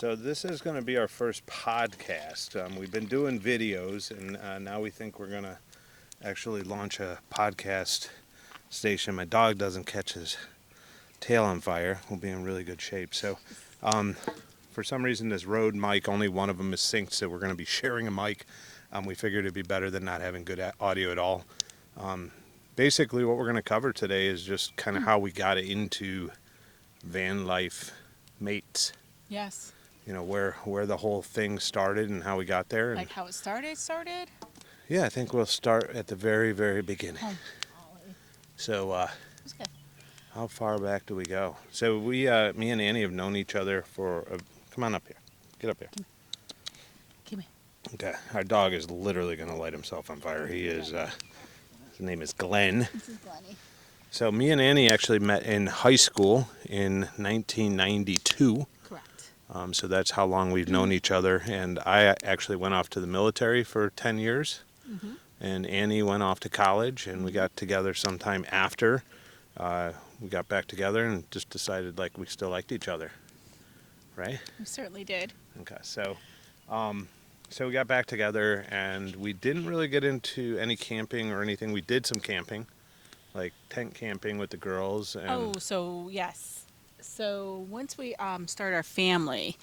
So this is going to be our first podcast. We've been doing videos, and now we think we're going to actually launch a podcast station. My dog doesn't catch his tail on fire. We'll be in really good shape. So for some reason, this Rode mic, only one of them is synced, so we're going to be sharing a mic. We figured it'd be better than not having good audio at all. Basically, what we're going to cover today is just kind of how we got into van life mates. Yes. You know, where the whole thing started and how we got there. And Like how it started? yeah, I think we'll start at the very, very beginning. Oh. So, It's good. how far back do we go? So me and Annie have known each other for, come on up here. Get up here. Come here. Okay, our dog is literally going to light himself on fire. He is, his name is Glenn. This is Glenny. So me and Annie actually met in high school in 1992. Correct. So that's how long we've known each other. And I actually went off to the military for 10 years. Mm-hmm. And Annie went off to college, and we got together sometime after. We got back together and just decided like we still liked each other. Right? We certainly did. Okay, so we got back together, and we didn't really get into any camping or anything. We did some camping, like tent camping with the girls. And Yes. So once we started our family,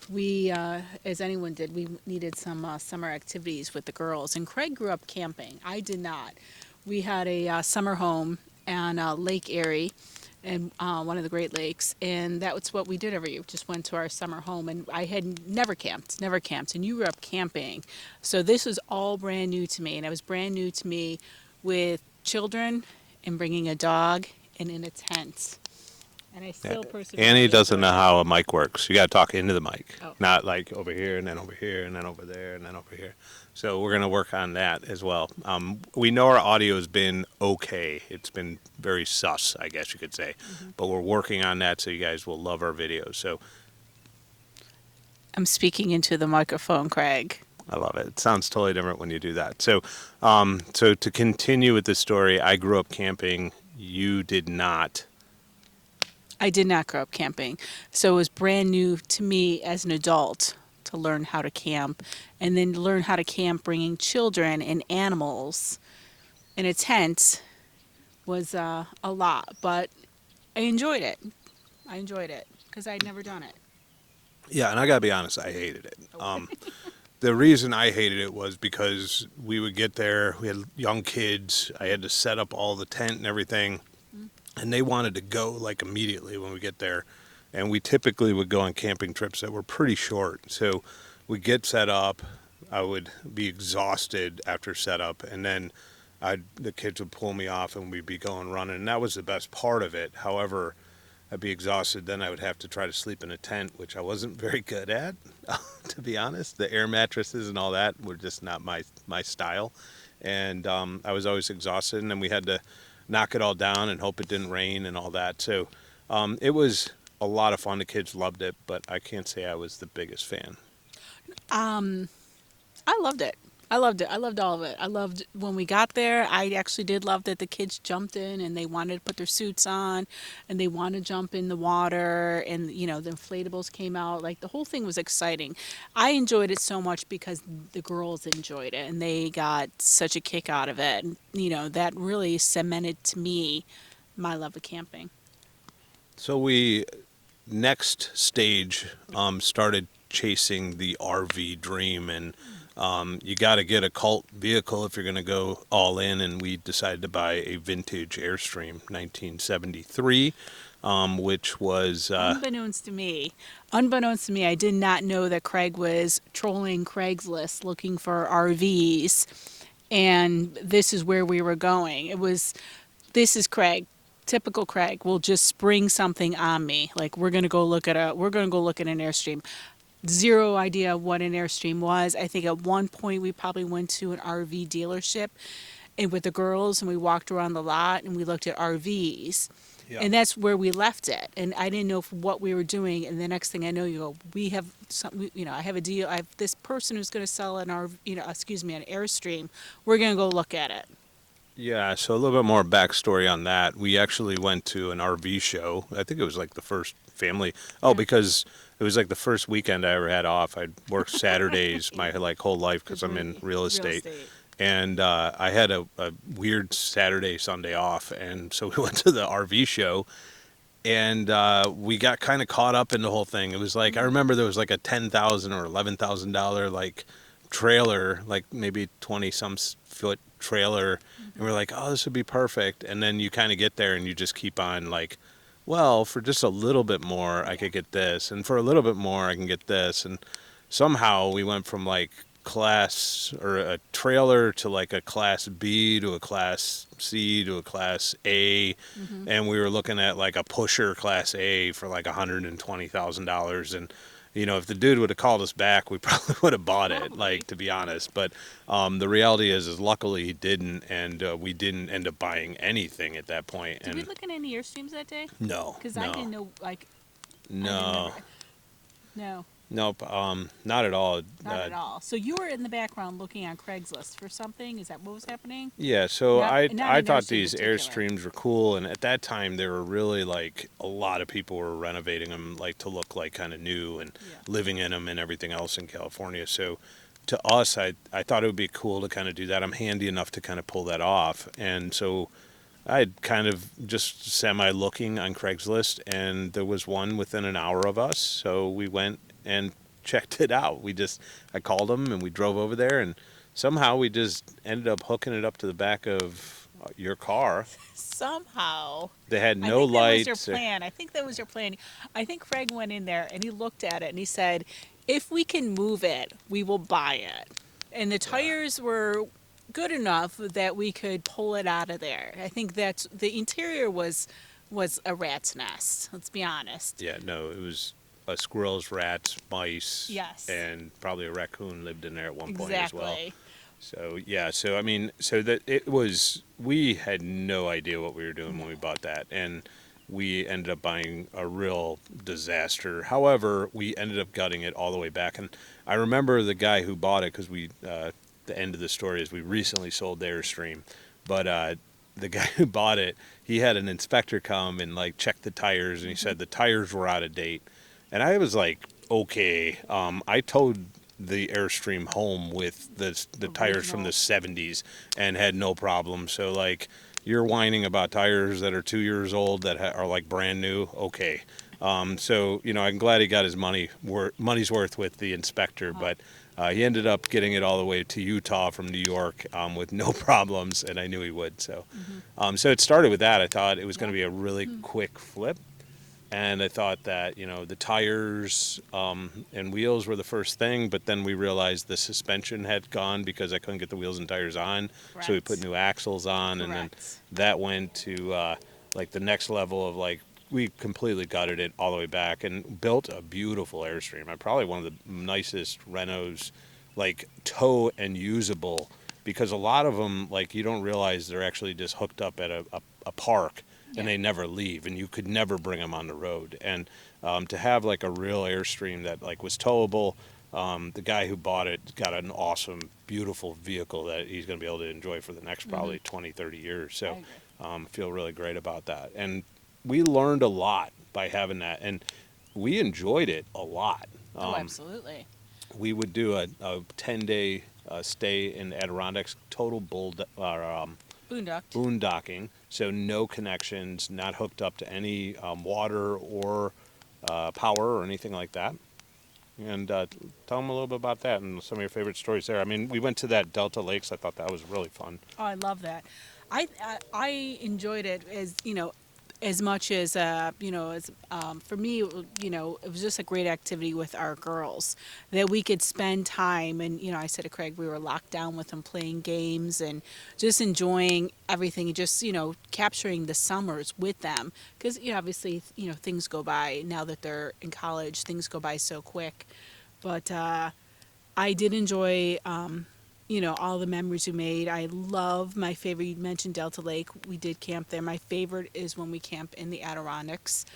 we, as anyone did, we needed some summer activities with the girls. And Craig grew up camping. I did not. We had a summer home on Lake Erie, and one of the Great Lakes, and that was what we did every year. Just went to our summer home, and I had never camped, and you grew up camping. So this was all brand new to me, and it was brand new to me with children and bringing a dog and in a tent. And I still persevere. Annie doesn't know how a mic works. You got to talk into the mic, Oh. not like over here and then over here and then over there and then over here. So we're going to work on that as well. We know our audio has been okay. It's been very sus, I guess you could say. Mm-hmm. But we're working on that so you guys will love our videos. So I'm speaking into the microphone, Craig. I love it. It sounds totally different when you do that. So to continue with the story, I grew up camping. You did not. I did not grow up camping, so it was brand new to me as an adult to learn how to camp, and then to learn how to camp bringing children and animals in a tent was a lot, but I enjoyed it. Because I'd never done it. Yeah, and I got to be honest, I hated it. The reason I hated it was because we would get there, we had young kids, I had to set up all the tent and everything, and they wanted to go like immediately when we get there. And we typically would go on camping trips that were pretty short. So we'd get set up, I would be exhausted after setup, and then the kids would pull me off and we'd be going running. And that was the best part of it. However, I'd be exhausted, then I would have to try to sleep in a tent, which I wasn't very good at, to be honest. The air mattresses and all that were just not my style. And I was always exhausted, and then we had to knock it all down and hope it didn't rain and all that. So it was a lot of fun. The kids loved it, but I can't say I was the biggest fan. I loved it. I loved all of it. I loved when we got there. I actually did love that the kids jumped in and they wanted to put their suits on and they wanted to jump in the water, and the inflatables came out. Like, the whole thing was exciting. I enjoyed it so much because the girls enjoyed it and they got such a kick out of it. And, that really cemented to me my love of camping. So we, next stage, started chasing the RV dream, and you got to get a cult vehicle if you're going to go all in, and we decided to buy a vintage Airstream 1973, which was unbeknownst to me, I did not know that Craig was trolling Craigslist looking for RVs, and this is where we were going. This is Craig. Typical Craig will just spring something on me. Like, we're going to go look at an Airstream. Zero idea what an Airstream was. I think at one point we probably went to an RV dealership and with the girls, and we walked around the lot and we looked at RVs. Yeah. And that's where we left it. And I didn't know what we were doing. And the next thing I know, you go, we have some, I have a deal. I have this person who's going to sell an an Airstream. We're going to go look at it. Yeah, so a little bit more backstory on that. We actually went to an RV show. I think it was like the first family. Oh, because it was like the first weekend I ever had off. I'd worked Saturdays my like whole life because I'm in real estate. And I had a weird Saturday, Sunday off, and so we went to the RV show, and we got kind of caught up in the whole thing. It was like I remember there was like a $10,000 or $11,000 like trailer, like maybe 20-some foot trailer, and we're like, oh, this would be perfect. And then you kind of get there, and you just keep on like, well, for just a little bit more, I could get this, and for a little bit more, I can get this, and somehow we went from like class or a trailer to like a class B to a class C to a class A, and we were looking at like a pusher class A for like $120,000. And if the dude would have called us back, we probably would have bought it, like, to be honest. But the reality is luckily he didn't, and we didn't end up buying anything at that point. Did And we look at any Airstreams that day? no, Because no, I didn't know, like, I didn't no, remember. No, nope, not at all. not at all. So you were in the background looking on Craigslist for something? Is that what was happening? Yeah, so Not- I not I in thought Airstream these particular. Airstreams were cool, and at that time they were really like a lot of people were renovating them like to look like kind of new and Yeah. living in them and everything else in California. So to us, I thought it would be cool to kind of do that. I'm handy enough to kind of pull that off, and so I'd kind of just semi looking on Craigslist, and there was one within an hour of us, so we went and checked it out. I called them and we drove over there, and somehow we just ended up hooking it up to the back of your car. Somehow. They had I no think that was lights. your plan. I think that was your plan. I think Craig went in there and he looked at it and he said, if we can move it, we will buy it. And the tires were good enough that we could pull it out of there. I think that's the interior was a rat's nest. Let's be honest. Yeah, no, it was squirrels, rats, mice, Yes. and probably a raccoon lived in there at one point as well. Exactly. So yeah, so I mean, so that it was, we had no idea what we were doing when we bought that, and we ended up buying a real disaster. However, we ended up gutting it all the way back, and I remember the guy who bought it because the end of the story is we recently sold the Airstream, but the guy who bought it, he had an inspector come and like check the tires, and he said the tires were out of date, and I was like, okay, I towed the Airstream home with the tires from the 70s and had no problem. So like, you're whining about tires that are 2 years old that are like brand new. Okay. So I'm glad he got his money's worth with the inspector, but he ended up getting it all the way to Utah from New York with no problems, and I knew he would. So, so it started with that. I thought it was going to be a really quick flip. And I thought that, the tires and wheels were the first thing, but then we realized the suspension had gone because I couldn't get the wheels and tires on. Correct. So we put new axles on, and then Correct. that went to like the next level of like, we completely gutted it all the way back and built a beautiful Airstream. Probably one of the nicest Renos, like tow and usable, because a lot of them, like, you don't realize they're actually just hooked up at a park. And they never leave, and you could never bring them on the road. And to have like a real Airstream that like was towable, the guy who bought it got an awesome, beautiful vehicle that he's going to be able to enjoy for the next probably 20, 30 years. So feel really great about that. And we learned a lot by having that, and we enjoyed it a lot. Oh, absolutely. We would do a 10-day stay in the Adirondacks, total boondocking, so no connections, not hooked up to any water or power or anything like that. And tell them a little bit about that and some of your favorite stories there. I mean, we went to that Delta Lakes. I thought that was really fun. Oh, I love that. I enjoyed it as much as for me, it was just a great activity with our girls that we could spend time. And I said to Craig, we were locked down with them playing games and just enjoying everything, and just capturing the summers with them, because obviously things go by now that they're in college. Things go by so quick, but I did enjoy. All the memories we made. I love my favorite. You mentioned Delta Lake. We did camp there. My favorite is when we camp in the Adirondacks.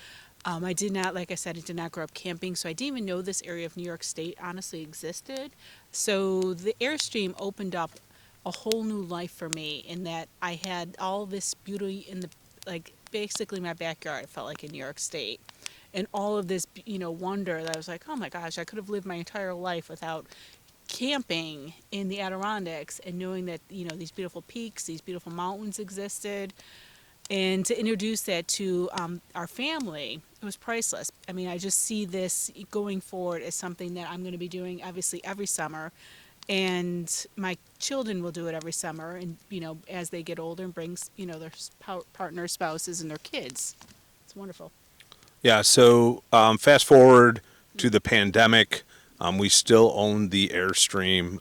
I did not, like I said, I did not grow up camping, so I didn't even know this area of New York State honestly existed. So the Airstream opened up a whole new life for me in that I had all this beauty in basically my backyard. It felt like in New York State. and all of this, wonder that I was like, oh my gosh, I could have lived my entire life without camping in the Adirondacks and knowing that, these beautiful peaks, these beautiful mountains existed. And to introduce that to our family, it was priceless. I mean, I just see this going forward as something that I'm going to be doing obviously every summer. And my children will do it every summer, and as they get older, and brings their partners, spouses, and their kids. It's wonderful. Yeah, so fast forward to the pandemic, we still owned the Airstream.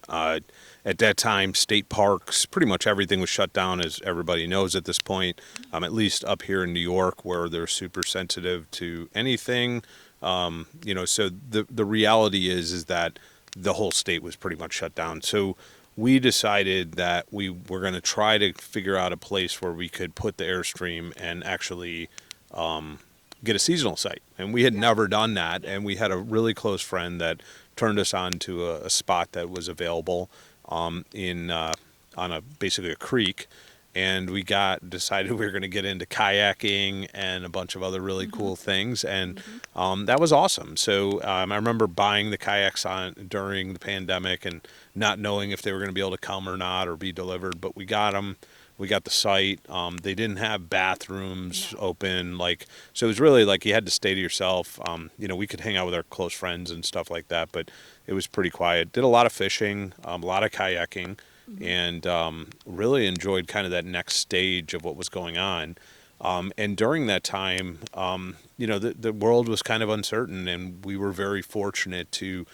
At that time, state parks, pretty much everything was shut down, as everybody knows at this point, at least up here in New York, where they're super sensitive to anything. So the reality is that the whole state was pretty much shut down. So we decided that we were going to try to figure out a place where we could put the Airstream and actually get a seasonal site. And we had never done that. And we had a really close friend that turned us on to a spot that was available in on a basically a creek. And we decided we were going to get into kayaking and a bunch of other really cool things. And that was awesome. So I remember buying the kayaks during the pandemic and not knowing if they were going to be able to come or not or be delivered. But we got them. We got the site. They didn't have bathrooms open, so it was really like you had to stay to yourself. We could hang out with our close friends and stuff like that, but it was pretty quiet. Did a lot of fishing, a lot of kayaking, and really enjoyed kind of that next stage of what was going on. And during that time, the world was kind of uncertain, and we were very fortunate to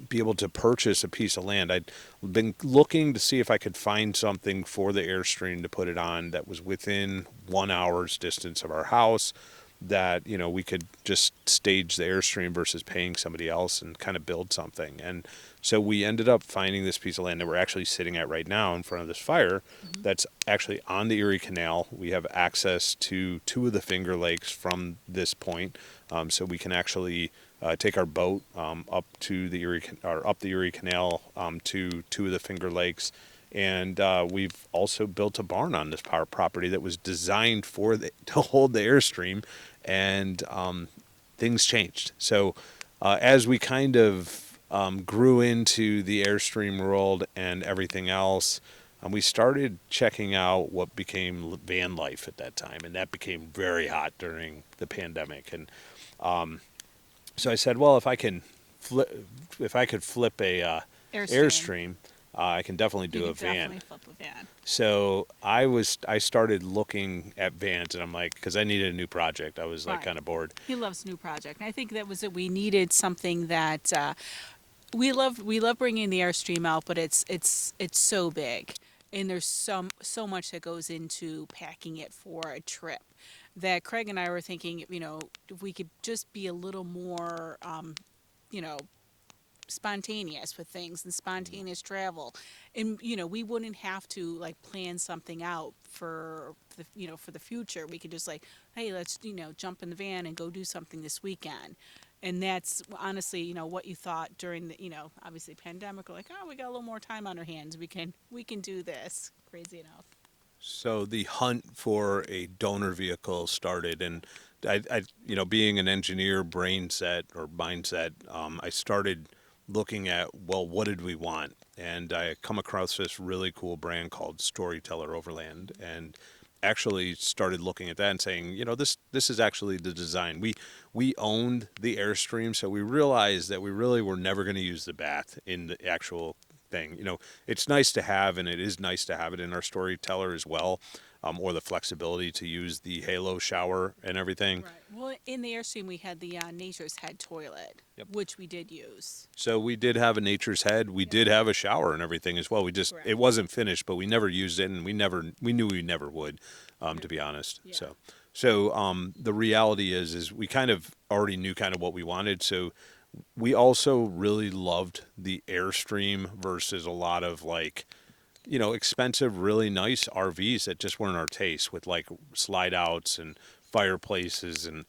be able to purchase a piece of land. I'd been looking to see if I could find something for the Airstream to put it on that was within 1 hour's distance of our house, that we could just stage the Airstream versus paying somebody else and kind of build something. And so we ended up finding this piece of land that we're actually sitting at right now in front of this fire. That's actually on the Erie Canal. We have access to 2 of the Finger Lakes from this point, so we can actually take our boat up to the Erie Canal to 2 of the Finger Lakes. And we've also built a barn on this property that was designed to hold the Airstream, and things changed. So as we kind of grew into the Airstream world and everything else, we started checking out what became van life at that time, and that became very hot during the pandemic. And so I said, well, if I could flip a Airstream, I can definitely do a van. Definitely flip a van. So I started looking at vans, and I'm like, because I needed a new project. I was Right. kind of bored. He loves new project. And I think that was it. We needed something that we love. We love bringing the Airstream out, but it's so big, and there's so much that goes into packing it for a trip. That Craig and I were thinking, if we could just be a little more, you know, spontaneous with things and spontaneous travel, and we wouldn't have to like plan something out for for the future. We could just like, hey, let's jump in the van and go do something this weekend. And that's honestly what you thought during the obviously pandemic. We're like, oh, we got a little more time on our hands, we can do this. Crazy enough. So the hunt for a donor vehicle started, and being an engineer mindset, I started looking at, well, what did we want? And I come across this really cool brand called Storyteller Overland, and actually started looking at that and saying, this is actually the design. We owned the Airstream, so we realized that we really were never going to use the bath in the actual thing. It's nice to have, and it is nice to have it in our Storyteller as well, or the flexibility to use the Halo shower and everything. Right. Well, in the Airstream, we had the Nature's Head toilet, Yep. which we did use. So we did have a Nature's Head. We did have a shower and everything as well. Correct. It wasn't finished, but we never used it, and we knew we never would, to be honest. Yeah. So the reality is we kind of already knew kind of what we wanted. So we also really loved the Airstream versus a lot of expensive, really nice RVs that just weren't our taste, with like slide outs and fireplaces and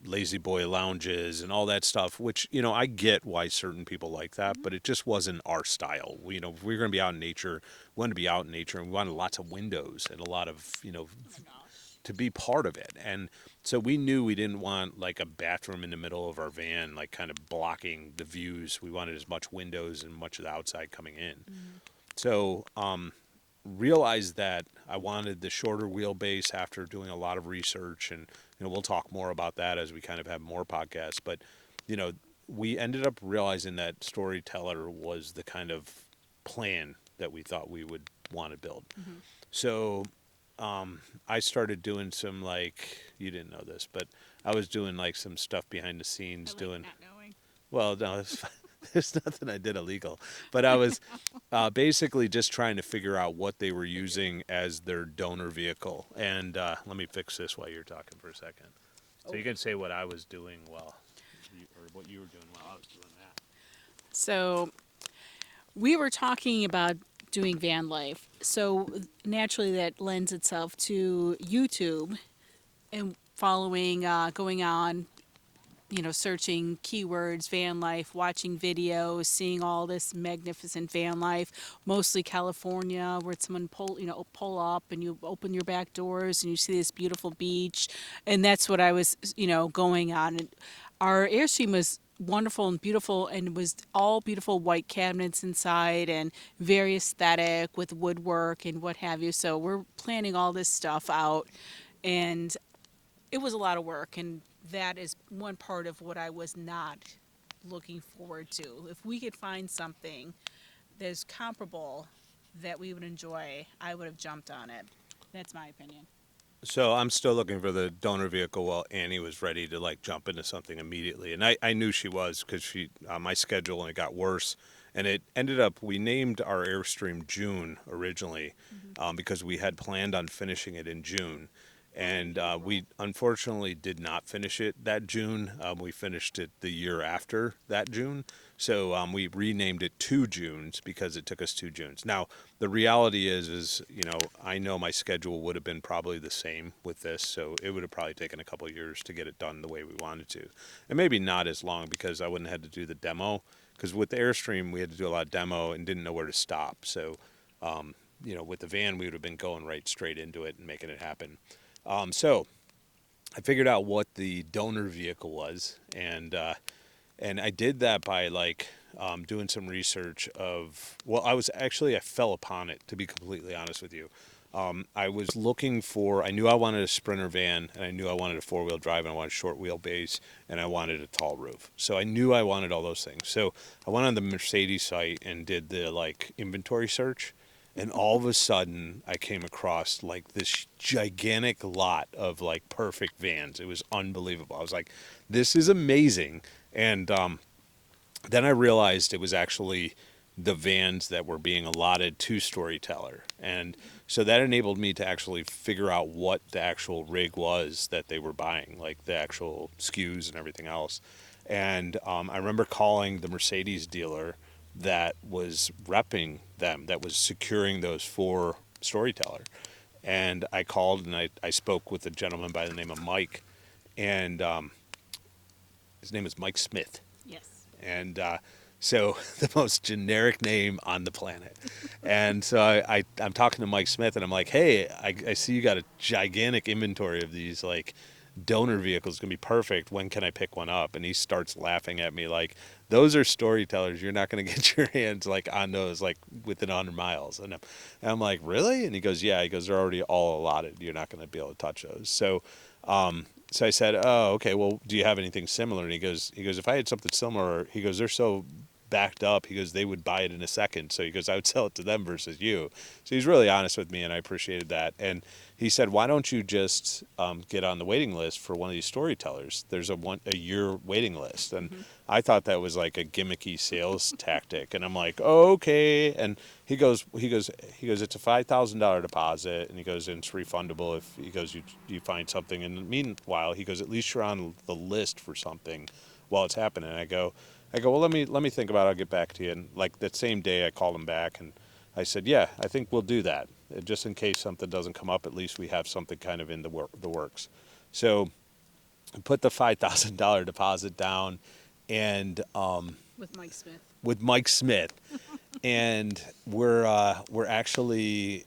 lazy boy lounges and all that stuff, which, I get why certain people like that, but it just wasn't our style. If we were going to be out in nature, we wanted to be out in nature, and we wanted lots of windows and a lot of, to be part of it. And so we knew we didn't want like a bathroom in the middle of our van, like kind of blocking the views. We wanted as much windows and much of the outside coming in. So realized that I wanted the shorter wheelbase after doing a lot of research, and we'll talk more about that as we kind of have more podcasts. But we ended up realizing that Storyteller was the kind of plan that we thought we would want to build. So I started doing some, like, you didn't know this, but I was doing like some stuff behind the scenes, doing. not knowing. Well, no, there's nothing I did illegal, but I was basically just trying to figure out what they were using as their donor vehicle. And let me fix this while you're talking for a second. So you can say what I was doing or what you were doing while I was doing that. So we were talking about doing van life. So naturally that lends itself to YouTube and following, going on, searching keywords, van life, watching videos, seeing all this magnificent van life, mostly California, where someone pull up and you open your back doors and you see this beautiful beach, and that's what I was, going on. And our Airstream was wonderful and beautiful, and it was all beautiful white cabinets inside and very aesthetic with woodwork and what have you. So we're planning all this stuff out, and it was a lot of work, and that is one part of what I was not looking forward to. If we could find something that's comparable that we would enjoy, I would have jumped on it. That's my opinion. So I'm still looking for the donor vehicle while Annie was ready to like jump into something immediately. And I knew she was, because she my schedule, and it got worse. And it ended up, we named our Airstream June originally, because we had planned on finishing it in June. And we unfortunately did not finish it that June. We finished it the year after that June. So we renamed it 2 Junes because it took us 2 Junes. Now, the reality is I know my schedule would have been probably the same with this. So it would have probably taken a couple of years to get it done the way we wanted to. And maybe not as long, because I wouldn't have had to do the demo. Because with the Airstream, we had to do a lot of demo and didn't know where to stop. So, with the van, we would have been going right straight into it and making it happen. So I figured out what the donor vehicle was, and I did that by doing some research of, I fell upon it, to be completely honest with you. I was looking I knew I wanted a Sprinter van, and I knew I wanted a 4-wheel drive, and I wanted a short wheelbase, and I wanted a tall roof. So I knew I wanted all those things. So I went on the Mercedes site and did the inventory search. And all of a sudden, I came across this gigantic lot of perfect vans. It was unbelievable. I was like, "This is amazing!" And then I realized it was actually the vans that were being allotted to Storyteller, and so that enabled me to actually figure out what the actual rig was that they were buying, like the actual SKUs and everything else. And I remember calling the Mercedes dealer that was repping them, that was securing those for Storyteller. And I called and I spoke with a gentleman by the name of Mike, and his name is Mike Smith. Yes. And so the most generic name on the planet. And so I'm talking to Mike Smith, and I'm like, "Hey, I see you got a gigantic inventory of these donor vehicles. It's gonna be perfect. When can I pick one up?" And he starts laughing at me like, "Those are Storytellers. You're not gonna get your hands on those within 100 miles." And I'm like, "Really?" And he goes, "Yeah." He goes, "They're already all allotted. You're not gonna be able to touch those." So I said, "Oh, okay. Well, do you have anything similar?" And he goes, "If I had something similar," he goes, "they're so backed up," he goes, "they would buy it in a second." So he goes, "I would sell it to them versus you." So he's really honest with me, and I appreciated that. And he said, "Why don't you just get on the waiting list for one of these Storytellers? There's a year waiting list." And I thought that was like a gimmicky sales tactic. And I'm like, "Oh, okay." And he goes, "It's a $5,000 deposit," and he goes, "and it's refundable if," he goes, you find something. And meanwhile, he goes, "At least you're on the list for something while it's happening." And I go, "Well, let me think about it. I'll get back to you." And that same day, I called him back and I said, "Yeah, I think we'll do that. Just in case something doesn't come up, at least we have something kind of in the works." So I put the $5,000 deposit down, and With Mike Smith. and we're actually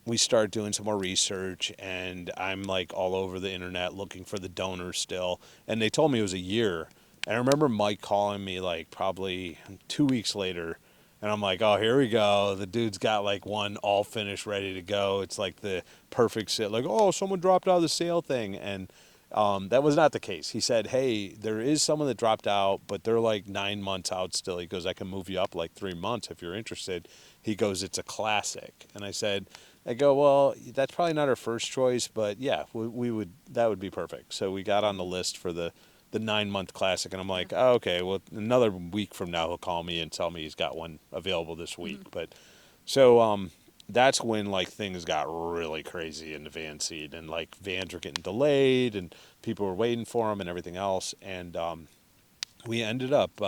we start doing some more research, and I'm like all over the internet looking for the donor still. And they told me it was a year. And I remember Mike calling me like probably 2 weeks later. And I'm like, oh, here we go. The dude's got like one all finished, ready to go. It's like the perfect sit. Like, oh, someone dropped out of the sale thing. And that was not the case. He said, hey, there is someone that dropped out, but they're like 9 months out still. He goes, I can move you up like 3 months if you're interested. He goes, it's a classic. And I go, well, that's probably not our first choice, but yeah, we would, that would be perfect. So we got on the list for the 9 month classic, and I'm like, oh, okay, well, another week from now he'll call me and tell me he's got one available this week. But so that's when like things got really crazy in the van scene, and like vans were getting delayed, and people were waiting for them and everything else, and we ended up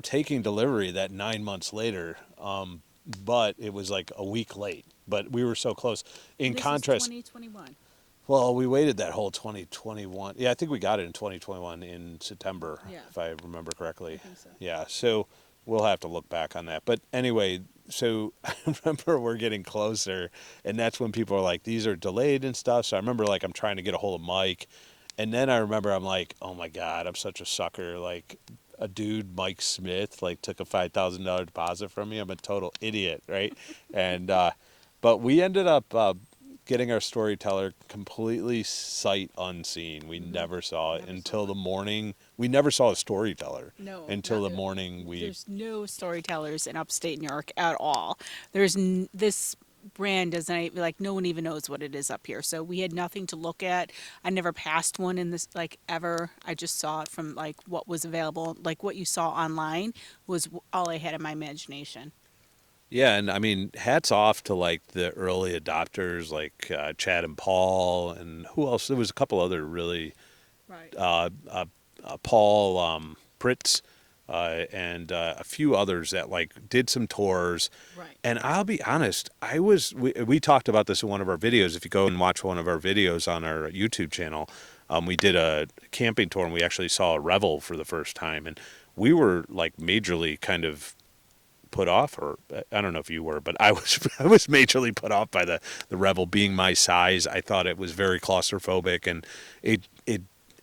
taking delivery that 9 months later. But it was like a week late. But we were so close. In This contrast, is 2021. well, we waited that whole 2021. Yeah, I think we got it in 2021 in September, Yeah. if I remember correctly. I think so. Yeah, so we'll have to look back on that. But anyway, so I remember we're getting closer, and that's when people are like, these are delayed and stuff. So I remember like I'm trying to get a hold of Mike, and then I remember I'm like, oh my God, I'm such a sucker. Like, a dude, Mike Smith, like took a $5,000 deposit from me. I'm a total idiot, right? And but we ended up getting our Storyteller completely sight unseen. We never saw it Never until saw the morning. We never saw a Storyteller No, until the not- morning we. There's no storytellers in upstate New York at all. This brand doesn't like no one even knows what it is up here. So we had nothing to look at. I never passed one in this like ever. I just saw it from like what was available, like what you saw online was all I had in my imagination. Yeah, and I mean, hats off to like the early adopters, like Chad and Paul, and who else? There was a couple other really Right. Paul Pritz, and a few others that like did some tours. Right. And I'll be honest, we talked about this in one of our videos. If you go and watch one of our videos on our YouTube channel, we did a camping tour, and we actually saw a Revel for the first time, and we were like majorly kind of put off, or I don't know if you were, but I was I was majorly put off by the Revel being my size. I thought it was very claustrophobic, and it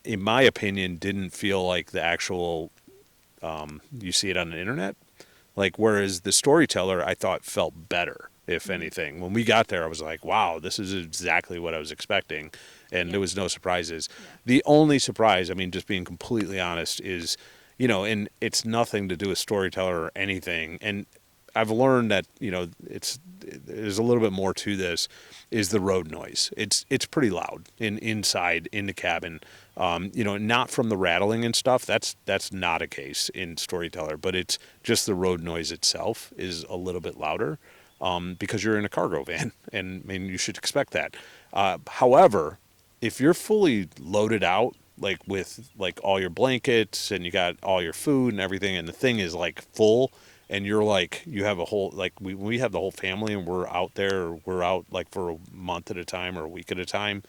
in my opinion didn't feel like the actual you see it on the internet. Like, whereas the Storyteller I thought felt better, if anything. When we got there, I was like, wow, this is exactly what I was expecting, and there was no surprises. Yeah. The only surprise, I mean, just being completely honest, is, and it's nothing to do with Storyteller or anything. And I've learned that, there's a little bit more to this, is the road noise. It's pretty loud inside in the cabin. Not from the rattling and stuff. That's not a case in Storyteller, but it's just the road noise itself is a little bit louder, because you're in a cargo van, and I mean, you should expect that. However, if you're fully loaded out, like with like all your blankets and you got all your food and everything, and the thing is like full, and you're like, you have a whole, like we have the whole family, and we're out there, or we're out like for a month at a time or a week at a time,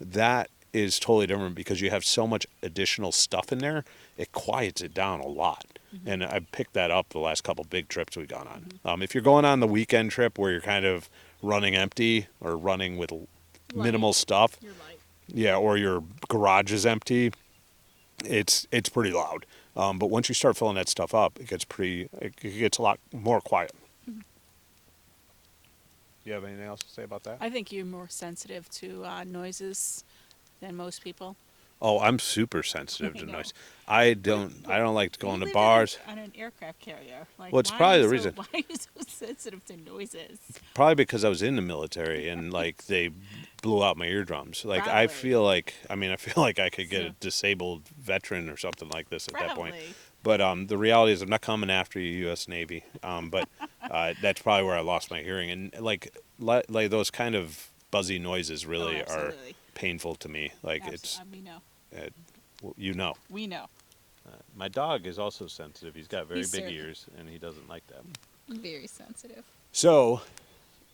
that is totally different, because you have so much additional stuff in there. It quiets it down a lot. And I've picked that up the last couple big trips we've gone on. If you're going on the weekend trip where you're kind of running empty, or running with minimal stuff, You're right. yeah, or your garage is empty, it's pretty loud. But once you start filling that stuff up, it gets a lot more quiet. You have anything else to say about that? I think you're more sensitive to noises than most people. Oh, I'm super sensitive I to know. noise. I don't like going You to live bars. on an aircraft carrier. Like, Well, it's why probably are you the reason. Why are you so sensitive to noises? Probably because I was in the military, and like they blew out my eardrums. Like I Probably. feel like I could get a So- disabled veteran or something like this at that point. Probably. But the reality is, I'm not coming after you, U.S. Navy. But that's probably where I lost my hearing, and like those kind of buzzy noises really are absolutely. painful to me. Like We know. you know. We know. My dog is also sensitive. He's got very He's big certain. ears, and he doesn't like them. Very sensitive. So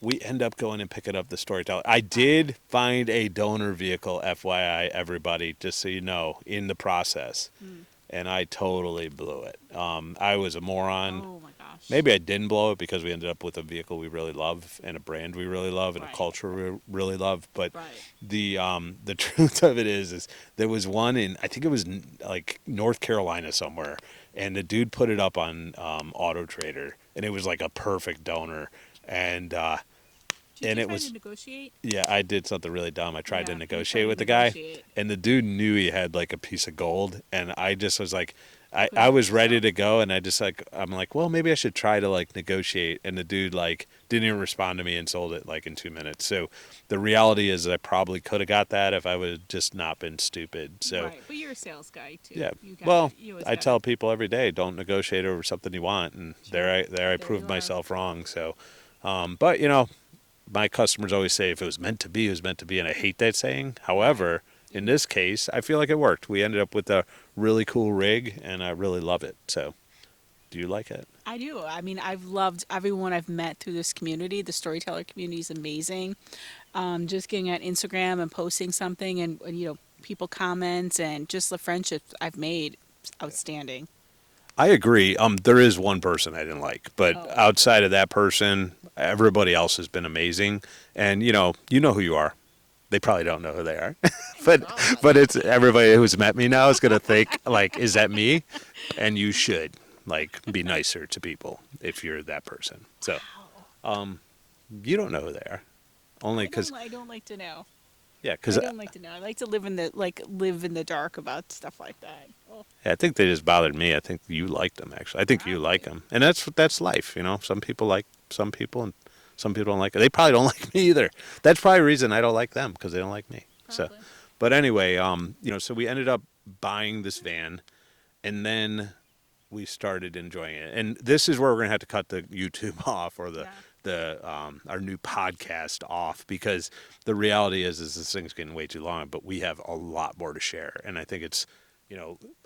we end up going and picking up the Storyteller. I did find a donor vehicle, FYI, everybody, just so you know, in the process. And I totally blew it. I was a moron. Oh my gosh. maybe I didn't blow it because we ended up with a vehicle we really love and a brand we really love and a Right. culture we really love. But Right. the truth of it is there was one in, I think it was like North Carolina somewhere, and the dude put it up on Auto Trader, and it was like a perfect donor, and Did you it try was. to negotiate? Yeah, I did something really dumb. I tried to Yeah, you negotiate tried to with the guy, negotiate. and the dude knew he had like a piece of gold, and I just was like, I Couldn't was help ready yourself. to go, and I'm like, well, maybe I should try to like negotiate, and the dude like didn't even respond to me and sold it like in 2 minutes. So the reality is I probably could have got that if I would have just not been stupid. So Right, but you're a sales guy too. yeah, You well, gotta. You always I gotta. tell people every day, don't negotiate over something you want, and Sure. there I There you proved are. myself wrong. So, but you know, my customers always say if it was meant to be, it was meant to be, and I hate that saying. However, in this case, I feel like it worked. We ended up with a really cool rig, and I really love it. So, do you like it? I do. I mean, I've loved everyone I've met through this community. The Storyteller community is amazing. Just getting on Instagram and posting something, and people comment, and just the friendships I've made, is outstanding. I agree. There is one person I didn't like, but Oh. outside of that person, everybody else has been amazing. And you know who you are. They probably don't know who they are, but it's everybody who's met me now is gonna think like, is that me? And you should like be nicer to people if you're that person. So you don't know who they are, only because I don't like to know. yeah, I because don't like to know. I like to live in the dark about stuff like that. Oh, I think they just bothered me. I think you liked them actually. I think you like them, and that's life. Some people like some people, and some people don't like it. They probably don't like me either. That's probably the reason I don't like them because they don't like me. So, probably. but anyway, so we ended up buying this van, and then we started enjoying it. And this is where we're gonna have to cut the YouTube off or the Yeah. our new podcast off because the reality is this thing's getting way too long. But we have a lot more to share, and I think it's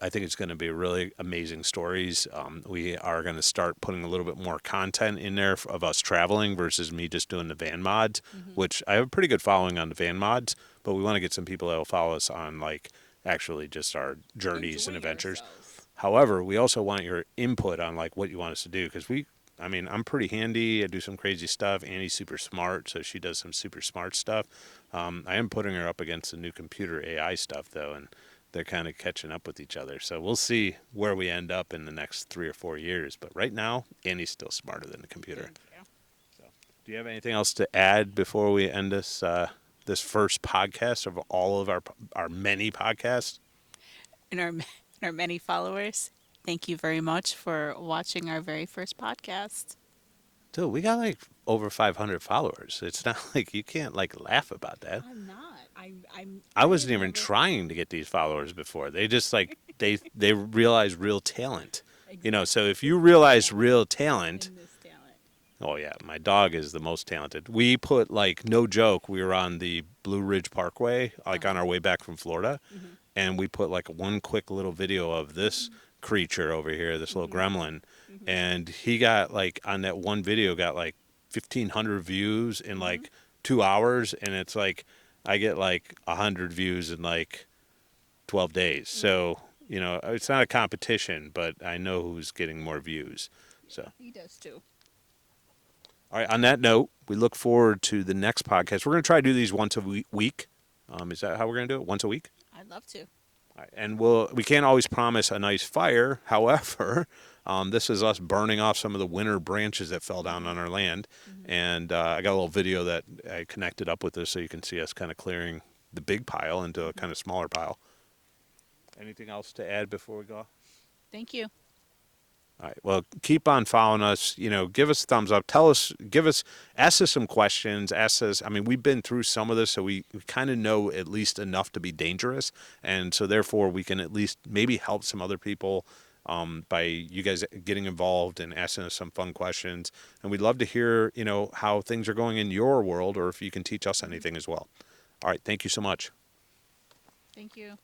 I think it's going to be really amazing stories. We are going to start putting a little bit more content in there of us traveling versus me just doing the van mods, which I have a pretty good following on the van mods, but we want to get some people that will follow us on like actually just our journeys and Enjoy adventures. yourselves. However, we also want your input on like what you want us to do because I mean, I'm pretty handy. I do some crazy stuff. Annie's super smart, so she does some super smart stuff. I am putting her up against the new computer AI stuff though, and they're kind of catching up with each other. So we'll see where we end up in the next 3 or 4 years. But right now, Annie's still smarter than the computer. Thank you. So, do you have anything else to add before we end this first podcast of all of our many podcasts? And our many followers, thank you very much for watching our very first podcast. Dude, we got like over 500 followers. It's not like you can't like laugh about that. I'm not. I wasn't have even never- trying to get these followers before. They just like they realize real talent. So if you realize real talent, in this talent. oh yeah, my dog is the most talented. We put like no joke, we were on the Blue Ridge Parkway like on our way back from Florida, and we put like one quick little video of this creature over here, this little gremlin, and he got like on that one video got like 1,500 views in like 2 hours, and it's like I get like 100 views in like 12 days. So it's not a competition, but I know who's getting more views. So. He does too. All right. On that note, we look forward to the next podcast. We're going to try to do these once a week. Is that how we're going to do it? Once a week? I'd love to. All right. And we can't always promise a nice fire. However, this is us burning off some of the winter branches that fell down on our land. And I got a little video that I connected up with this so you can see us kind of clearing the big pile into a kind of smaller pile. Anything else to add before we go? Thank you. All right. Well, keep on following us. Give us a thumbs up. Ask us some questions. Ask us. I mean, we've been through some of this, so we kind of know at least enough to be dangerous, and so therefore we can at least maybe help some other people by you guys getting involved and asking us some fun questions. And we'd love to hear, how things are going in your world, or if you can teach us anything as well. All right. Thank you so much. Thank you.